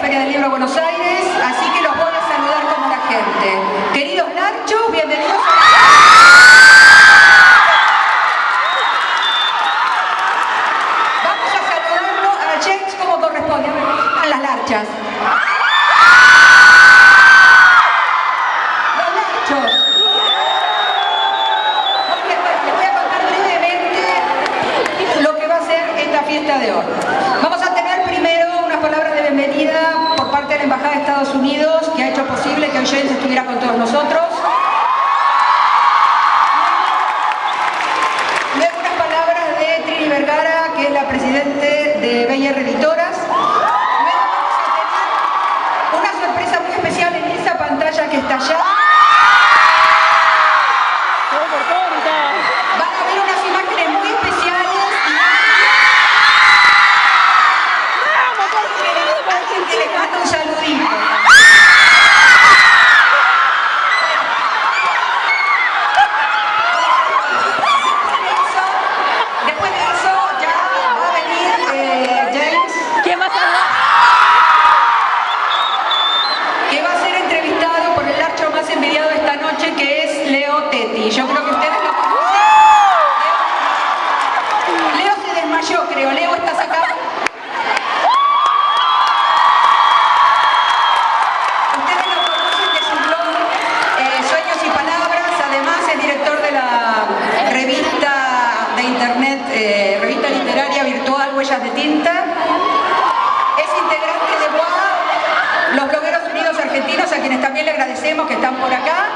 Feria del Libro de Buenos Aires, así que los voy a saludar como la gente. Queridos Narchos, bienvenidos Vamos a saludarlo a James como corresponde. A ver, ¿dónde están las larchas? Los Narchos. Muy bien, bueno, les voy a contar brevemente lo que va a ser esta fiesta de hoy. Vamos a tener primero unas palabras de bienvenida por parte de la Embajada de Estados Unidos, que ha hecho posible que hoy James estuviera con todos nosotros. Luego unas palabras de Trini Vergara, que es la presidente de BR Editoras. Luego vamos a tener una sorpresa muy especial en esa pantalla que está allá. Van a ver unas imágenes muy especiales. Alguien que les manda un saludito. Después de eso ya va a venir James. ¿Quién va a saludar? Que va a ser entrevistado por el larcho más envidiado de esta noche, que es Leo Tetti. Yo creo que ustedes lo conocen. Leo se desmayó, creo. Leo, ¿estás acá? Ustedes lo conocen de su blog Sueños y Palabras. Además es director de la revista de internet, revista literaria virtual Huellas de Tinta. Es integrante de WA, los Blogueros Unidos Argentinos, a quienes también le agradecemos que están por acá.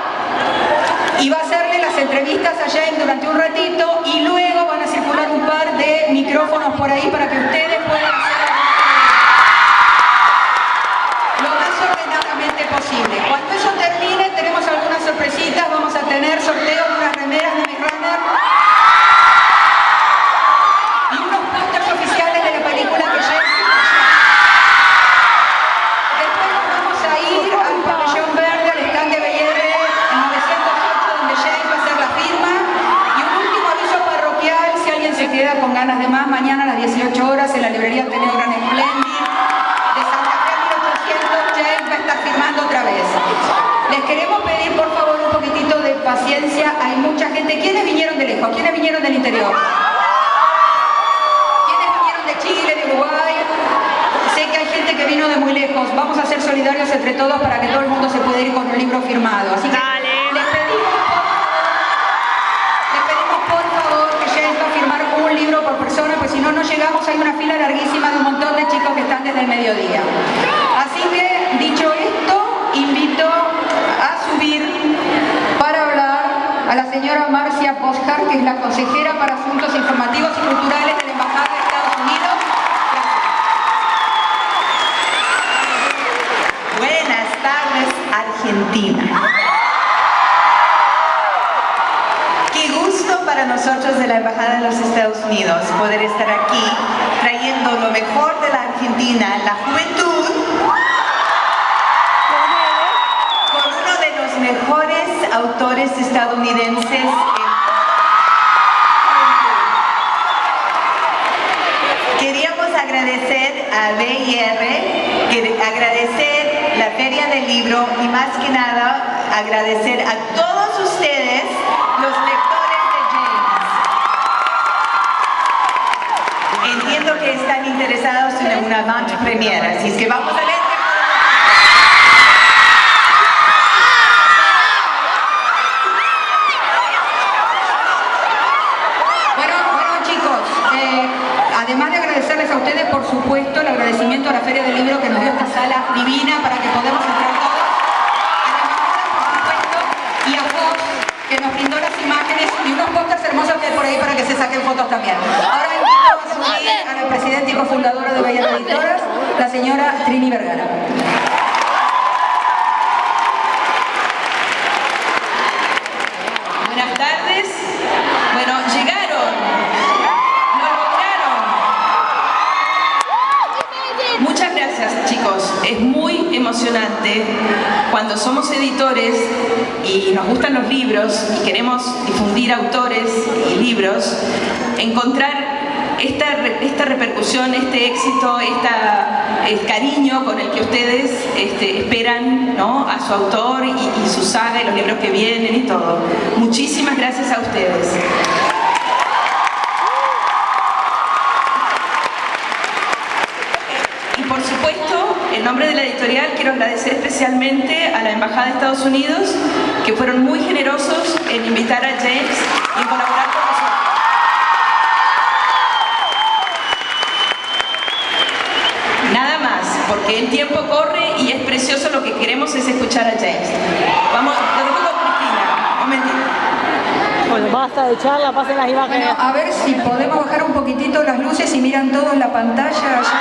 Y va a hacerle las entrevistas a James durante un ratito y luego van a circular un par de micrófonos por ahí para que ustedes puedan hacer lo más ordenadamente posible. Cuando eso termine tenemos algunas sorpresitas, vamos a tener sorteos de unas remeras de mi runner y unos pósters oficiales de la película que James hizo. Después nos vamos a ir al pabellón verde, al stand de BR en 908, donde James va a hacer la firma. Y un último aviso parroquial, si alguien se queda con ganas de más, mañana a las 18 horas en la librería Ateneo Gran Splendid de Santa Fe 1800, James va a estar firmando otra vez. Les queremos pedir por favor un poquitito de paciencia, hay mucha gente. ¿Quiénes vinieron de lejos? ¿Quiénes vinieron del interior? ¿Quiénes vinieron de Chile, de Uruguay? Sé que hay gente que vino de muy lejos. Vamos a ser solidarios entre todos para que todo el mundo se pueda ir con un libro firmado. Así que les pedimos por favor que James va a firmar un libro por persona, pues si no, no llegamos. Hay una fila larguísima de un montón de chicos que están desde el mediodía. Así que, dicho esto, invito a subir para hablar a la señora Marcia Boscar, que es la consejera para Asuntos Informativos y Culturales de la Embajada de Estados Unidos. Buenas tardes, Argentina. Qué gusto para nosotros de la Embajada de los Estados Unidos poder estar aquí trayendo lo mejor de la Argentina, la juventud, con uno de los mejores autores estadounidenses. Queríamos agradecer a BR, agradecer la Feria del Libro y más que nada agradecer a todos ustedes, los lectores de James. Entiendo que están interesados en una avant premiere, así es que vamos a ver. Además de agradecerles a ustedes, por supuesto, el agradecimiento a la Feria del Libro que nos dio esta sala divina para que podamos entrar todos. A la embajada, por supuesto, y a vos, que nos brindó las imágenes y unos pósters hermosos que hay por ahí para que se saquen fotos también. Ahora invito a subir a la presidenta y cofundadora de BR Editoras, la señora Trini Vergara. Buenas tardes. Bueno, llegaron. Muchas gracias, chicos. Es muy emocionante cuando somos editores y nos gustan los libros y queremos difundir autores y libros, encontrar esta esta repercusión, este éxito, este cariño con el que ustedes esperan, ¿no?, a su autor y su saga y los libros que vienen y todo. Muchísimas gracias a ustedes. Y por supuesto, en nombre de la editorial quiero agradecer especialmente a la Embajada de Estados Unidos, que fueron muy generosos en invitar a James y en colaborar con nosotros. Nada más, porque el tiempo corre y es precioso, lo que queremos es escuchar a James. Vamos, lo dejo con Cristina, un momentito. Bueno, basta de charla, pasen las imágenes. Bueno, a ver si podemos bajar un poquitito las luces y miran todos la pantalla allá.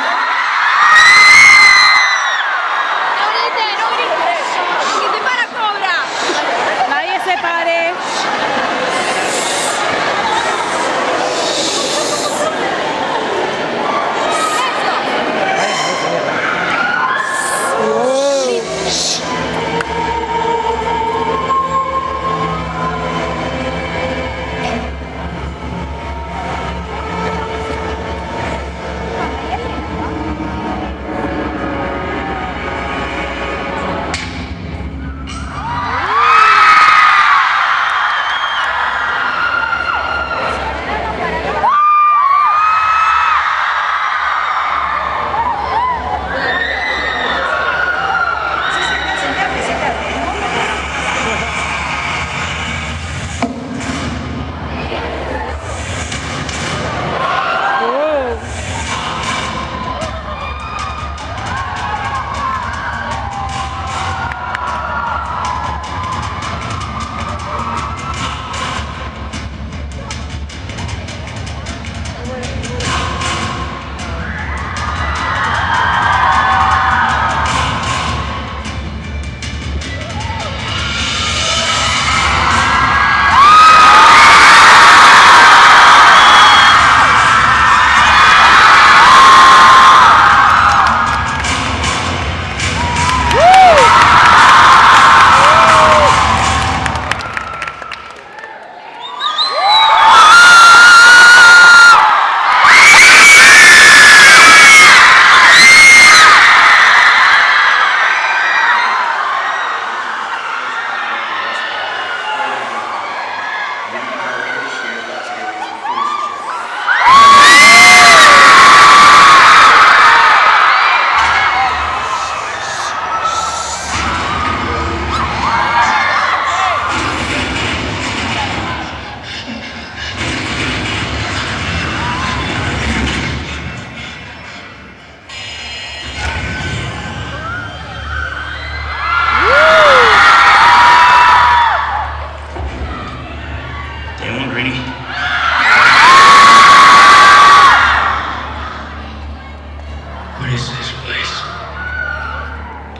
Nadie se pare.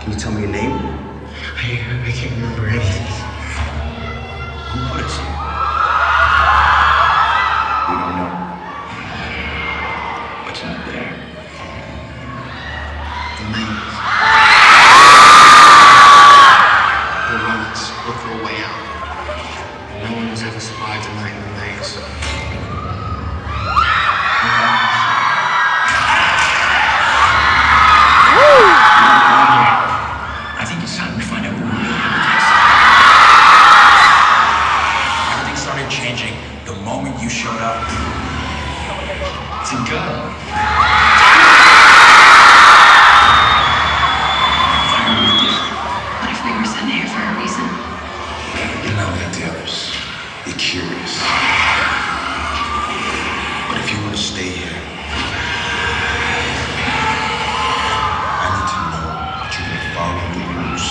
Can you tell me your name? I can't remember anything. Who put us here? We don't know. What's up there? The maze. The roads look for a way out. No one has ever survived a night in the maze. I think it's time we find out who really is. Everything started changing the moment you showed up. It's a gun. Firemen different. What if we were sent here for a reason? You're not like the others. You're curious. But if you want to stay here, I need to know that you're going to follow the rules.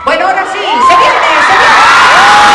Bueno, ahora sí, se viene, se viene.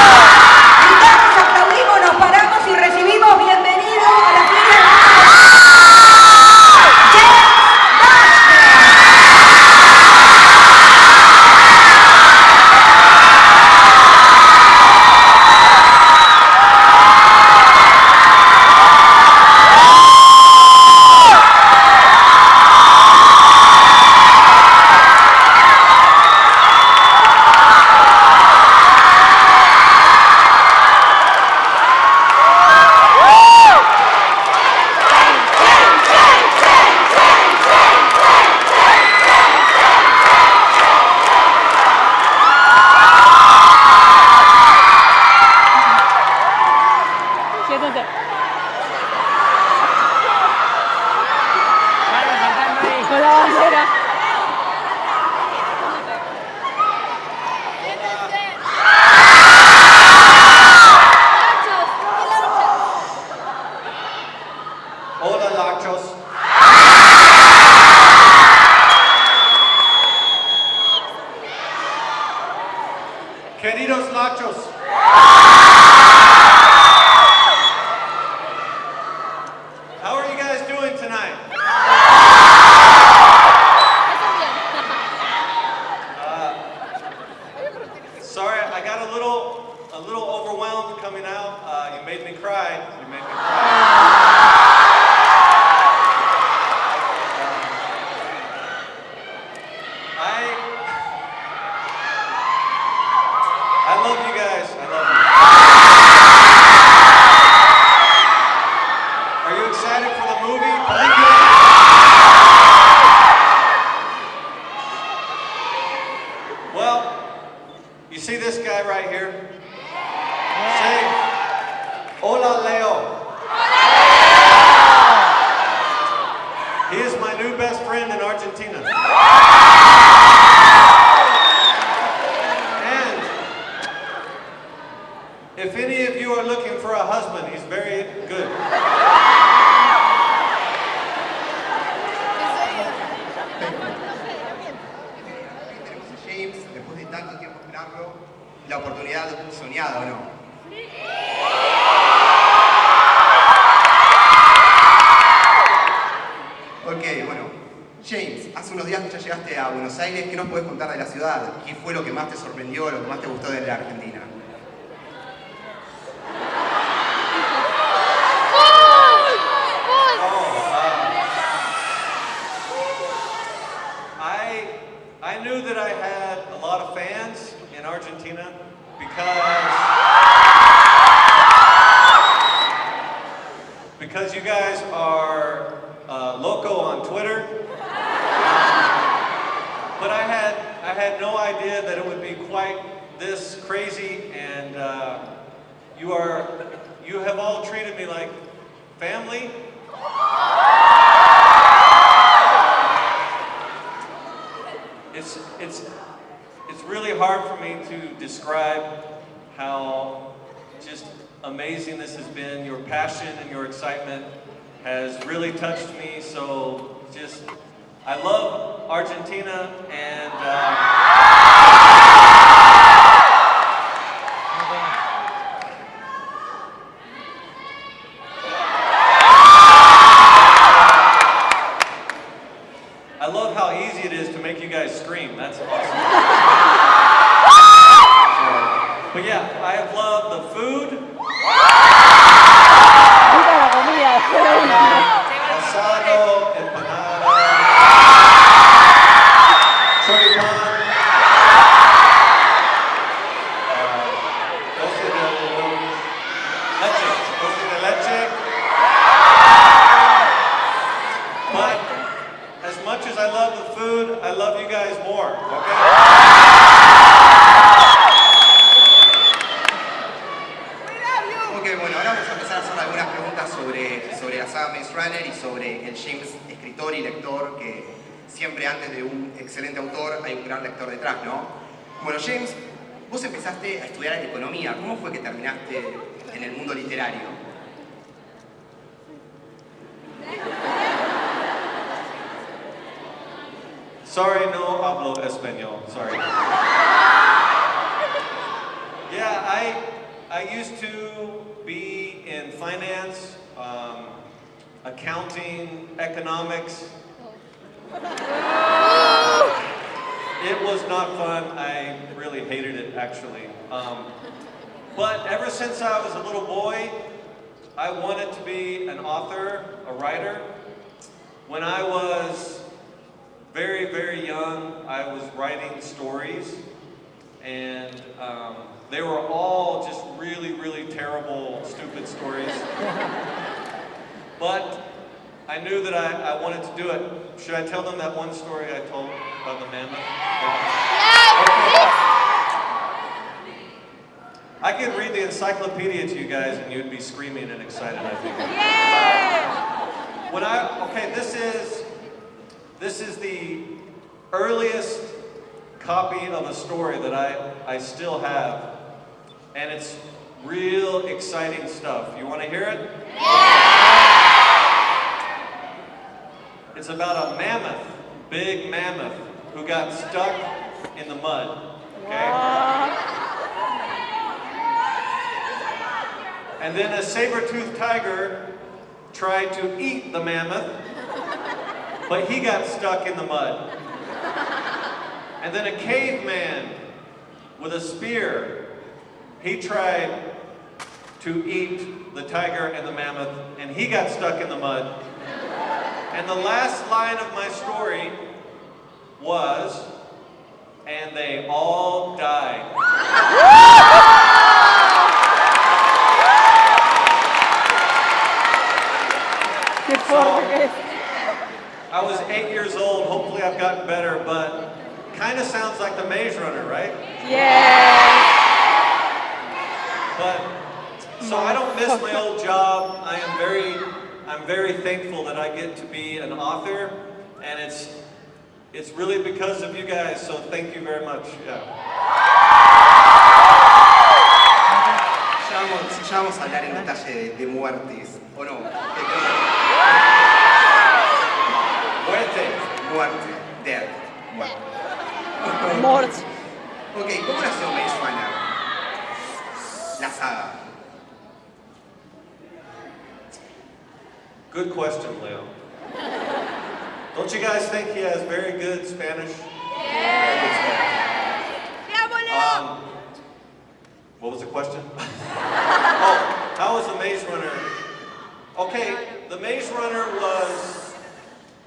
Queridos machos. How are you guys doing tonight? Sorry, I got a little overwhelmed coming out. You made me cry. You made me cry. I love you guys. I love you. Are you excited for the movie? Well, you see this guy right here? Say, hola Leo. He is my new best friend in Argentina. And if any of you are looking for a husband, he's very good. James, después de tanto tiempo esperando, la oportunidad soñada, ¿o no? Ok, bueno, James, hace unos días que ya llegaste a Buenos Aires, ¿qué nos puedes contar de la ciudad? ¿Qué fue lo que más te sorprendió, lo que más te gustó de la Argentina? I knew that I had a lot of fans in Argentina because you guys are loco on Twitter. But I had no idea that it would be quite this crazy, and you have all treated me like family. It's really hard for me to describe how just amazing this has been. Your passion and your excitement has really touched me. So just, I love Argentina, and I love how easy it is to make you guys scream. That's awesome. But yeah, I have loved the food. Asado, empanada, choripán, dulce de leche. But as much as I love the food, I love you guys more, okay? Ok, bueno, ahora vamos a empezar a hacer algunas preguntas sobre la saga Maze Runner y sobre el James, escritor y lector, que siempre antes de un excelente autor hay un gran lector detrás, ¿no? Bueno, James, vos empezaste a estudiar economía. ¿Cómo fue que terminaste en el mundo literario? Sorry, no hablo español. Sorry. Yeah, I used to be in finance, accounting, economics. It was not fun. I really hated it, actually. But ever since I was a little boy, I wanted to be an author, a writer. When I was very, very young, I was writing stories, and they were all just really, really terrible, stupid stories. But I knew that I wanted to do it. Should I tell them that one story I told about the mammoth? Okay. I could read the encyclopedia to you guys and you'd be screaming and excited, I think. This is the earliest copy of a story that I still have, and it's real exciting stuff. You want to hear it? It's about a mammoth, big mammoth, who got stuck in the mud, okay? And then a saber-toothed tiger tried to eat the mammoth, but he got stuck in the mud. And then a caveman with a spear, he tried to eat the tiger and the mammoth, and he got stuck in the mud. And the last line of my story was, and they all died. I was 8 years old, hopefully I've gotten better, but kind of sounds like the Maze Runner, right? Yeah. But, so I don't miss my old job. I'm very thankful that I get to be an author, and it's really because of you guys, so thank you very much. Yeah. Ya vamos a hablar en detalle de muertes, ¿o no? Muerte, death, muerte. Mort. Ok, ¿cómo nació Maze Runner? La saga. Good question, Leo. Don't you guys think he has very good Spanish? What was the question? Oh, how was the Maze Runner? Okay, the Maze Runner was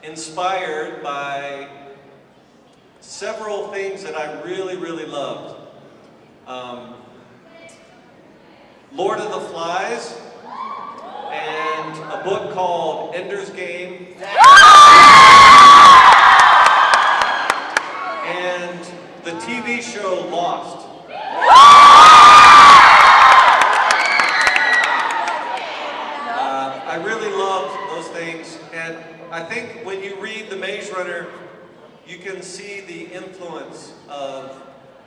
inspired by several things that I really, really loved. Lord of the Flies, and a book called Ender's Game, and the TV show Lost. I really loved those things, and I think when you read The Maze Runner, you can see the influence of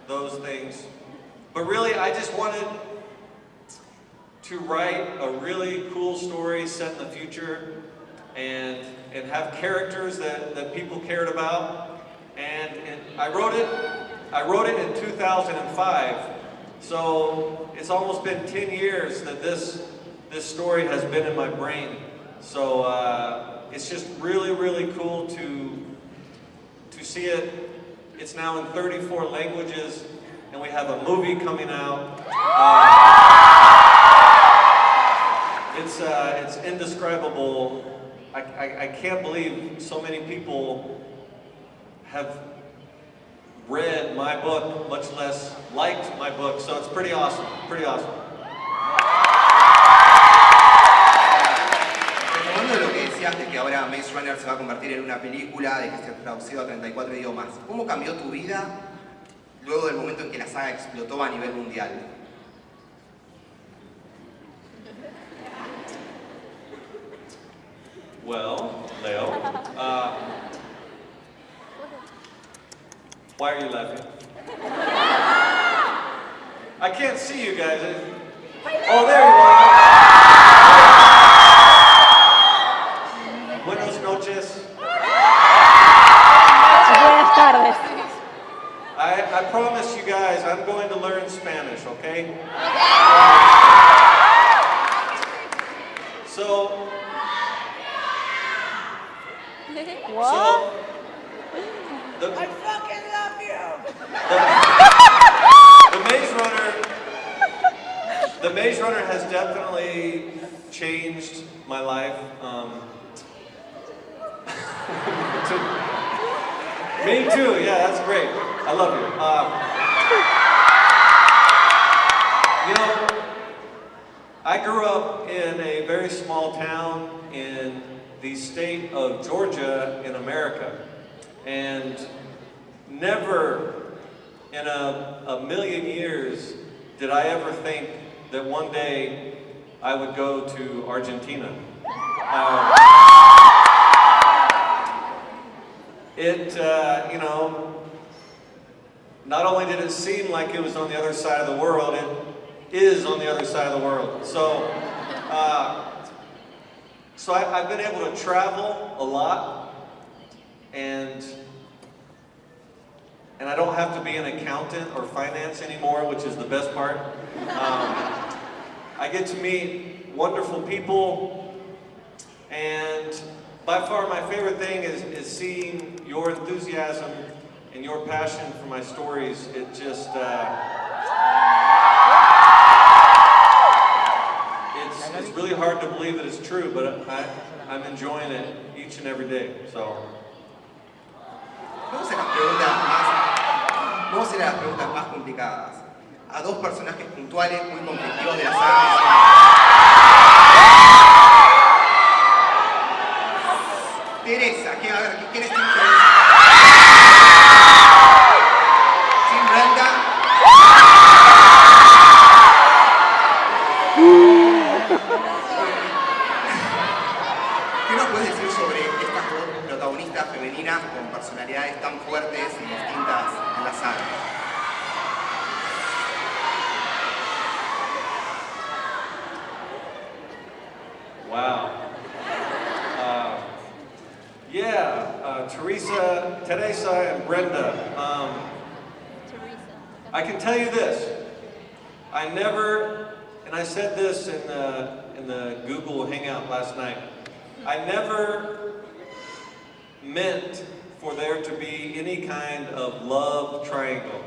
those things. But really, I just wanted to write a really cool story set in the future and have characters that people cared about. And I wrote it in 2005. So it's almost been 10 years that this story has been in my brain. So it's just really, really cool to see it. It's now in 34 languages, and we have a movie coming out. It's indescribable. I can't believe so many people have read my book, much less liked my book, so it's pretty awesome, pretty awesome. Retomando lo que decías de que ahora Maze Runner se va a convertir en una película, de que se ha traducido a 34 idiomas, ¿cómo cambió tu vida luego del momento en que la saga explotó a nivel mundial? Well, Leo, why are you laughing? I can't see you guys. Oh, there you are. Buenas noches. Buenas tardes. I promise you guys I'm going to learn Spanish, okay? So, What? I fucking love you! The Maze Runner has definitely changed my life. Me too, yeah, that's great. I love you. You know, I grew up in a very small town in the state of Georgia in America, and never in a million years did I ever think that one day I would go to Argentina. You know, not only did it seem like it was on the other side of the world, it is on the other side of the world. So, so I've been able to travel a lot, and I don't have to be an accountant or finance anymore, which is the best part. I get to meet wonderful people, and by far my favorite thing is seeing your enthusiasm and your passion for my stories. It just, it's really hard to believe that it's true, but I'm enjoying it each and every day, so. Vamos a ir a las preguntas más complicadas. A dos personajes puntuales muy conflictivos de la saga. Teresa, a ver, ¿quién es Team Teresa? Team Brenda. ¿Qué nos puedes decir sobre estas dos protagonistas femeninas con personalidades tan fuertes y distintas en la saga? Wow. Teresa and Brenda. I can tell you this. I never, and I said this in the Google Hangout last night, I never meant for there to be any kind of love triangle.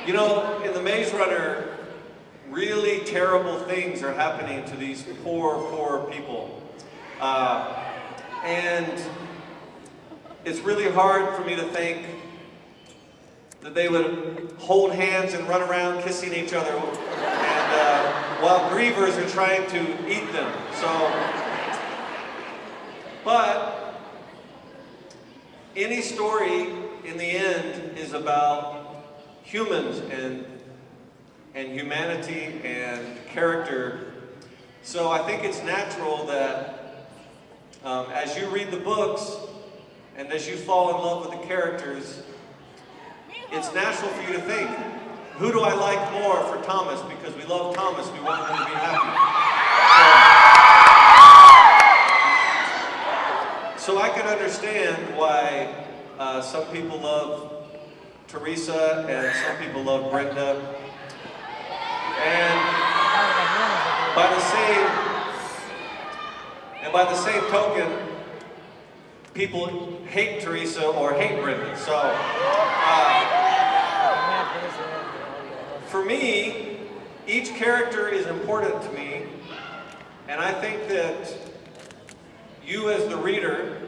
You know, in the Maze Runner, really terrible things are happening to these poor people. And it's really hard for me to think that they would hold hands and run around kissing each other and while grievers are trying to eat them. So, but any story in the end is about humans and humanity and character. So I think it's natural that as you read the books and as you fall in love with the characters, it's natural for you to think, who do I like more for Thomas? Because we love Thomas, we want him to be happy. So I can understand why some people love Teresa and some people love Brenda. And by the same token, people hate Teresa or hate Brenda. So for me, each character is important to me, and I think that you as the reader,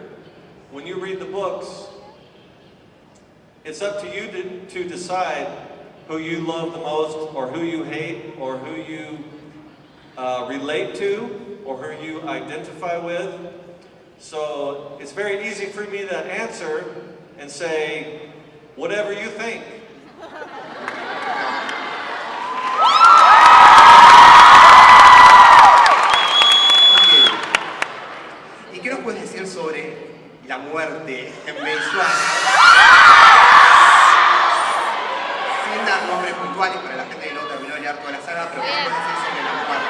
when you read the books, it's up to you to decide who you love the most, or who you hate, or who you relate to, or who you identify with. So it's very easy for me to answer and say, whatever you think. ¿Y qué nos puedes decir sobre la muerte en Maze Runner? Sin dar nombres puntuales para la gente que no terminó de leer toda la saga, pero ¿qué nos puedes decir sobre la muerte?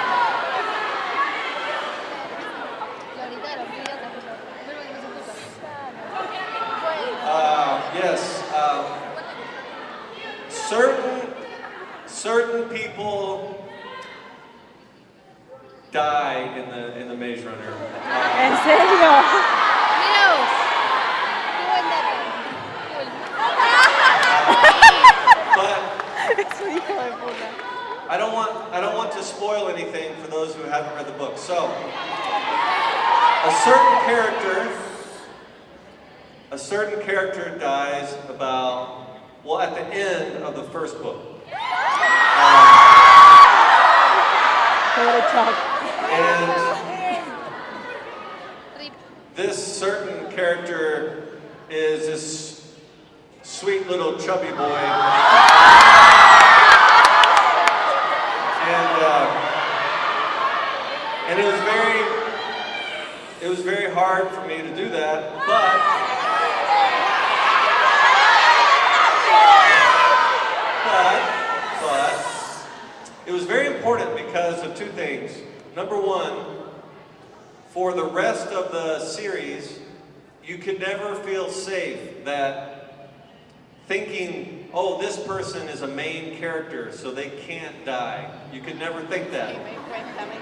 Yes. Certain people die in the Maze Runner. ¿En serio? But Es un hijo de puta. I don't want to spoil anything for those who haven't read the book. So, a certain character dies at the end of the first book. And this certain character is this sweet little chubby boy. And it was very hard for me to do that, but it was very important because of two things. Number one, for the rest of the series, you could never feel safe that thinking oh, this person is a main character, so they can't die. You could never think that.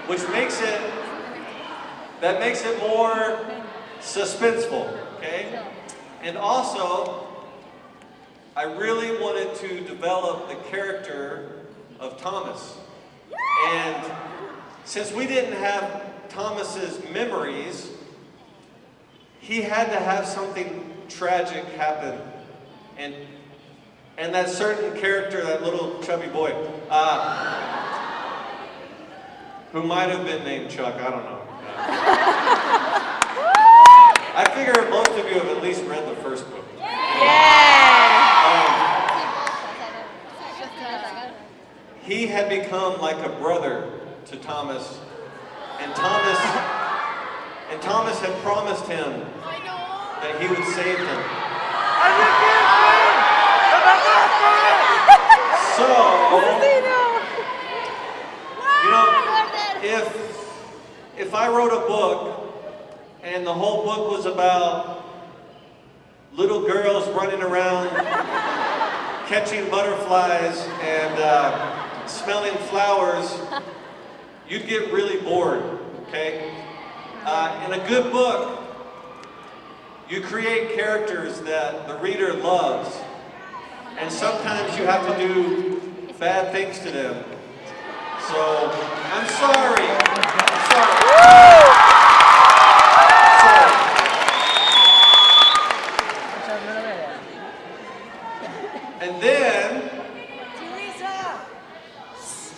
Which makes it more suspenseful, okay? And also, I really wanted to develop the character of Thomas. And since we didn't have Thomas's memories, he had to have something tragic happen. And that certain character, that little chubby boy, who might have been named Chuck, I don't know. I figure most of you have at least read the first book. He had become like a brother to Thomas, and Thomas had promised him that he would save him. So, you know, if I wrote a book and the whole book was about little girls running around catching butterflies and smelling flowers, you'd get really bored, okay? In a good book, you create characters that the reader loves, and sometimes you have to do bad things to them. So, I'm sorry. And then,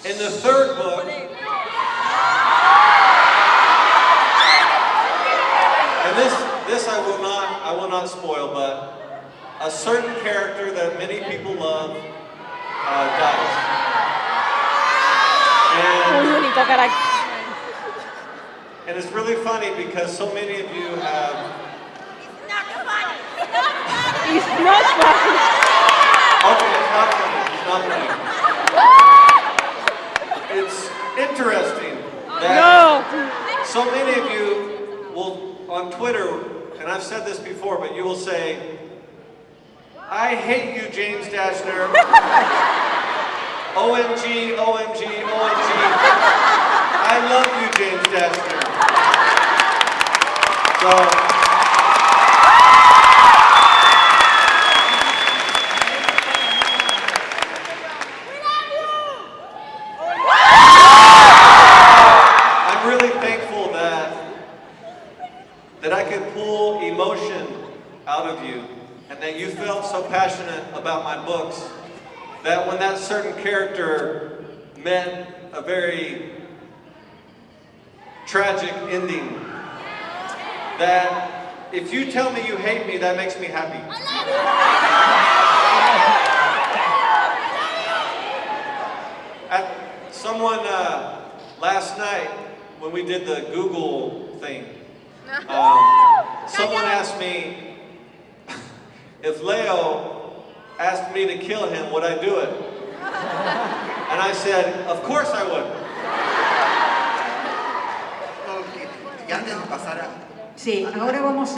in the third book, and this I will not spoil, but a certain character that many people love dies. And it's really funny because so many of you have... It's not funny. Okay, it's not funny. It's interesting that so many of you will, on Twitter, and I've said this before, but you will say, I hate you, James Dashner. OMG, OMG, OMG. I love you, James Dashner. So, I'm really thankful that I could pull emotion out of you, and that you felt so passionate about my books that when that certain character met a very tragic ending, that if you tell me you hate me, that makes me happy. Someone last night, when we did the Google thing, someone asked me if Leo asked me to kill him, would I do it? And I said, of course I would. Y antes de pasar a... Sí, ahora vamos